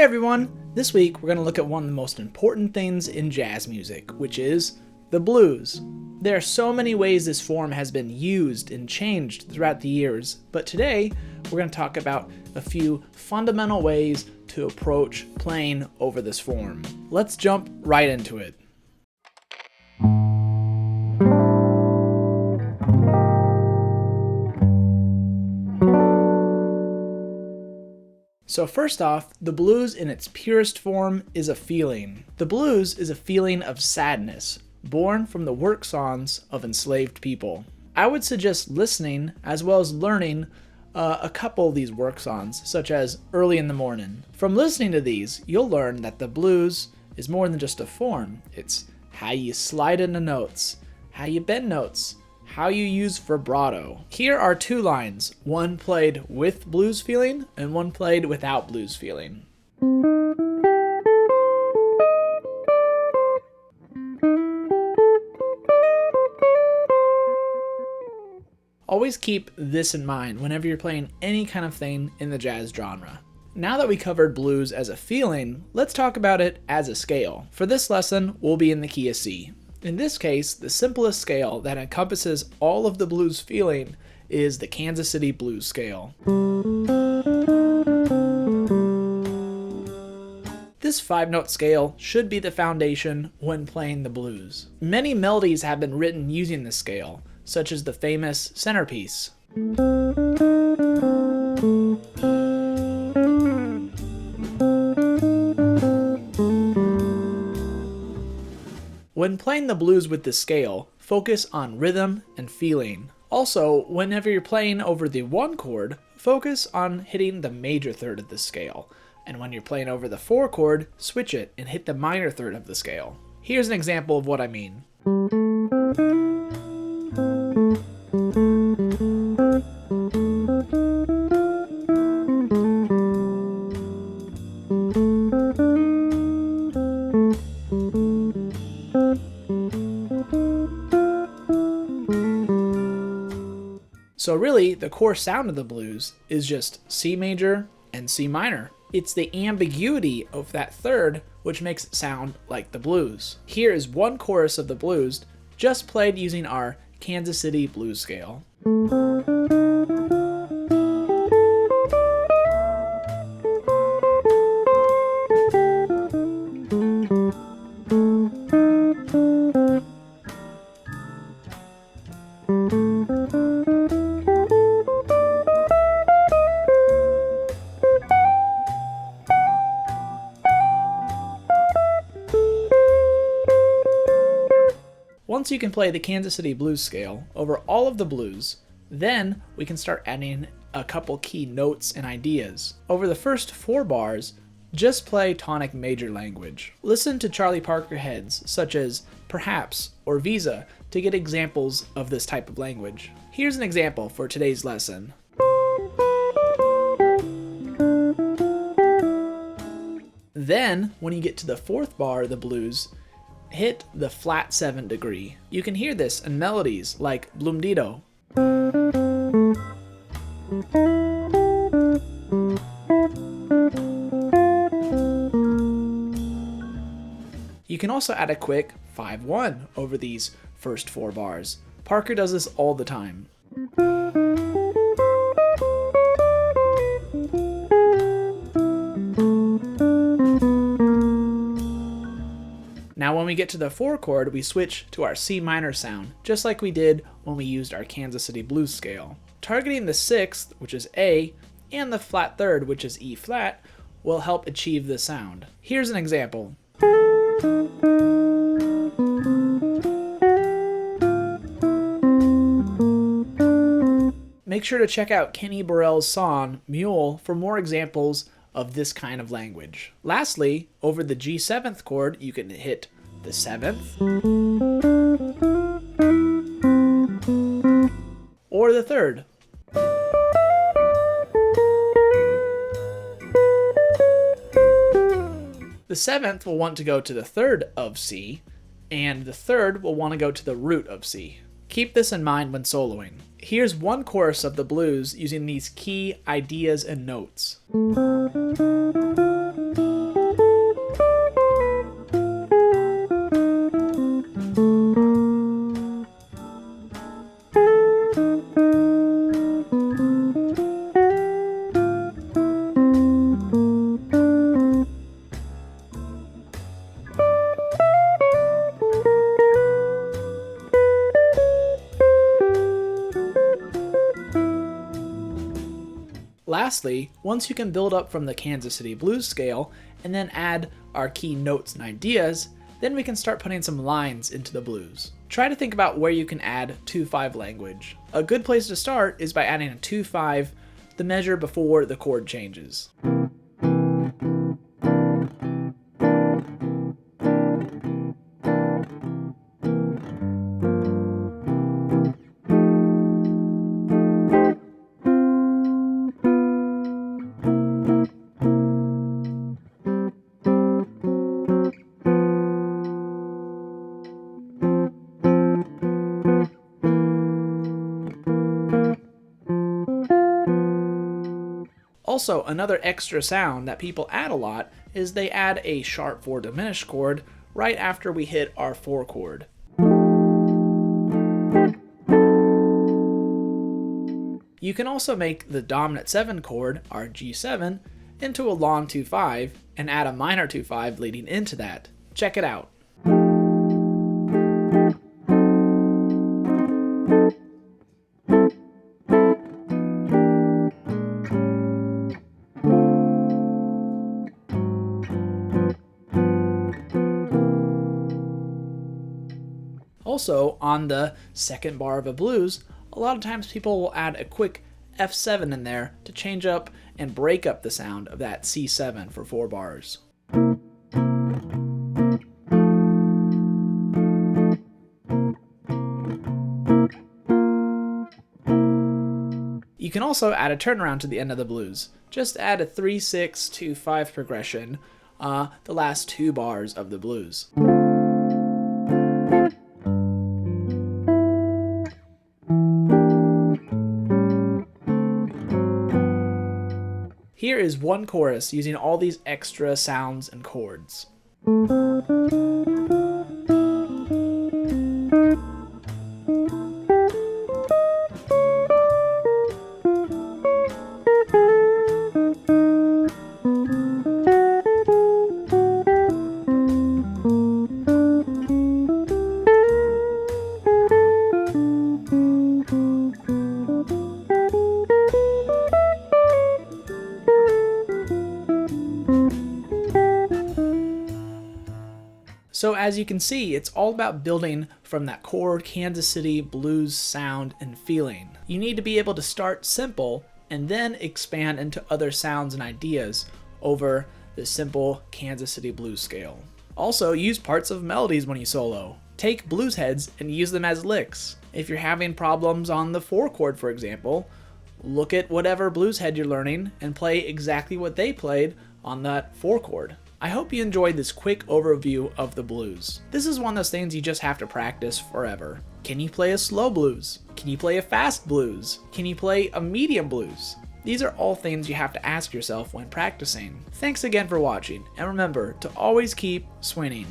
Hey everyone! This week we're going to look at one of the most important things in jazz music, which is the blues. There are so many ways this form has been used and changed throughout the years, but today we're going to talk about a few fundamental ways to approach playing over this form. Let's jump right into it. So first off, the blues in its purest form is a feeling. The blues is a feeling of sadness, born from the work songs of enslaved people. I would suggest listening as well as learning a couple of these work songs, such as Early in the Morning. From listening to these, you'll learn that the blues is more than just a form. It's how you slide into notes, how you bend notes, how you use vibrato. Here are two lines, one played with blues feeling and one played without blues feeling. Always keep this in mind whenever you're playing any kind of thing in the jazz genre. Now that we covered blues as a feeling, let's talk about it as a scale. For this lesson, we'll be in the key of C. In this case, the simplest scale that encompasses all of the blues feeling is the Kansas City Blues Scale. This 5-note scale should be the foundation when playing the blues. Many melodies have been written using this scale, such as the famous Centerpiece. When playing the blues with this scale, focus on rhythm and feeling. Also, whenever you're playing over the 1 chord, focus on hitting the major third of the scale. And when you're playing over the 4 chord, switch it and hit the minor third of the scale. Here's an example of what I mean. So really, the core sound of the blues is just C major and C minor. It's the ambiguity of that third which makes it sound like the blues. Here is one chorus of the blues, just played using our Kansas City Blues Scale. Once you can play the Kansas City Blues Scale over all of the blues, then we can start adding a couple key notes and ideas. Over the first 4 bars, just play tonic major language. Listen to Charlie Parker heads such as Perhaps or Visa to get examples of this type of language. Here's an example for today's lesson. Then, when you get to the 4th bar of the blues, hit the flat 7 degree. You can hear this in melodies like Blumdido. You can also add a quick 5-1 over these first 4 bars. Parker does this all the time. Now when we get to the 4 chord, we switch to our C minor sound, just like we did when we used our Kansas City Blues Scale. Targeting the 6th, which is A, and the flat 3rd, which is E flat, will help achieve this sound. Here's an example. Make sure to check out Kenny Burrell's song, Mule, for more examples of this kind of language. Lastly, over the G7th chord, you can hit the 7th or the 3rd. The 7th will want to go to the 3rd of C, and the 3rd will want to go to the root of C. Keep this in mind when soloing. Here's one chorus of the blues using these key ideas and notes. lastly, once you can build up from the Kansas City Blues scale and then add our key notes and ideas, then we can start putting some lines into the blues. Try to think about where you can add 2/5 language. A good place to start is by adding a 2/5, the measure before the chord changes. Also, another extra sound that people add a lot is they add a sharp 4 diminished chord right after we hit our 4 chord. You can also make the dominant 7 chord, our G7, into a long 2/5 and add a minor 2/5 leading into that. Check it out. Also, on the second bar of a blues, a lot of times people will add a quick F7 in there to change up and break up the sound of that C7 for 4 bars. You can also add a turnaround to the end of the blues. Just add a 3-6-2-5 progression, the last 2 bars of the blues. Here is one chorus using all these extra sounds and chords. So as you can see, it's all about building from that core Kansas City blues sound and feeling. You need to be able to start simple and then expand into other sounds and ideas over the simple Kansas City blues scale. Also, use parts of melodies when you solo. Take blues heads and use them as licks. If you're having problems on the 4 chord, for example, look at whatever blues head you're learning and play exactly what they played on that 4 chord. I hope you enjoyed this quick overview of the blues. This is one of those things you just have to practice forever. Can you play a slow blues? Can you play a fast blues? Can you play a medium blues? These are all things you have to ask yourself when practicing. Thanks again for watching, and remember to always keep swinging.